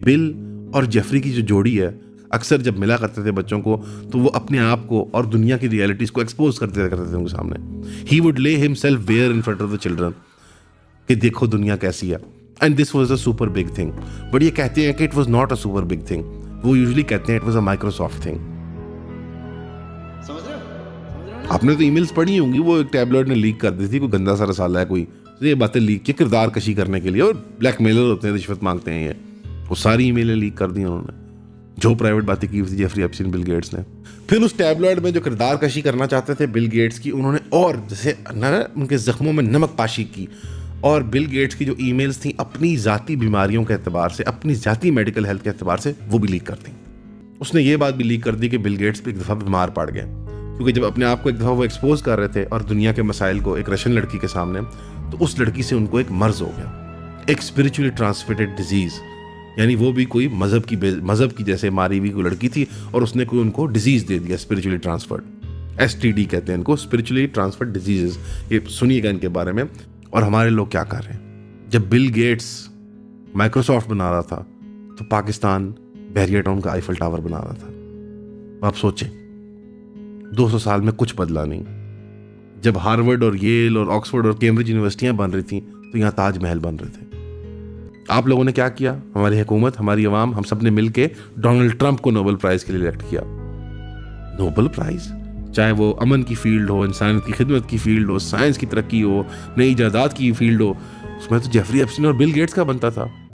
Bill और Jeffrey की जो जोड़ी है, अक्सर जब मिला करते थे बच्चों को, तो वो अपने आप को और दुनिया की रियलिटीज़ को एक्सपोज़ करते थे उनके सामने। He would lay himself bare in front of the children कि देखो दुनिया कैसी है। And this was a super big thing. But ये कहते हैं कि it was not a super big thing. वो यूजुअली कहते हैं it was a Microsoft thing. समझ रहे हो ना? आपने तो ईमेल्स पढ़ी होंगी, वो एक टैबलॉइड ने लीक कर दी थी, कोई गंदा सा रसाला है कोई, तो ये बातें लीक की किरदार कशी करने के लिए, और ब्लैकमेलर होते हैं, रिश्वत मांगते हैं ये। वो सारी ईमेलें लीक कर दी उन्होंने, जो प्राइवेट बातें की हुई थी जेफरी एप्स्टीन बिल गेट्स ने। फिर उस टैबलॉइड में जो किरदार कशी करना चाहते थे बिल गेट्स की, उन्होंने और जैसे ना उनके जख्मों में नमक पाशी की। और बिल गेट्स की जो ईमेल्स थी अपनी ज़ाती बीमारियों के एतबार से, अपनी ज़ाती मेडिकल हेल्थ के एतबार से, वो भी लीक कर दी। उसने ये बात भी लीक कर दी कि बिल गेट्स भी एक दफ़ा बीमार पड़ गए, क्योंकि जब अपने आप को एक दफ़ा वो एक्सपोज कर रहे थे और दुनिया के मसाइल को एक रशियन लड़की के सामने, तो उस लड़की से उनको एक मर्ज हो गया, एक स्पिरिचुअली ट्रांसमिटेड डिजीज़। यानी वो भी कोई मज़हब की जैसे मारी हुई कोई लड़की थी, और उसने कोई उनको डिजीज़ दे दिया, स्पिरिचुअली ट्रांसफर्ड। STD कहते हैं इनको, स्पिरिचुअली ट्रांसफर्ड डिजीज़। ये सुनिएगा इनके बारे में। और हमारे लोग क्या कर रहे हैं? जब बिल गेट्स माइक्रोसॉफ्ट बना रहा था, तो पाकिस्तान बैरियर टाउन का आईफल टावर बना रहा था। आप सोचें, 200 साल में कुछ बदला नहीं। जब हार्वर्ड और येल और ऑक्सफोर्ड और कैम्ब्रिज यूनिवर्सिटियां बन रही थी, तो यहाँ ताजमहल बन रहे थे। आप लोगों ने क्या किया? हमारी हुकूमत, हमारी अवाम, हम सब ने मिलकर डोनाल्ड ट्रंप को नोबेल प्राइज के लिए इलेक्ट किया। नोबेल प्राइज, चाहे वो अमन की फील्ड हो, इंसानियत की खिदमत की फील्ड हो, साइंस की तरक्की हो, नई इजादात की फील्ड हो, उसमें तो जेफरी एप्स्टीन और बिल गेट्स का बनता था।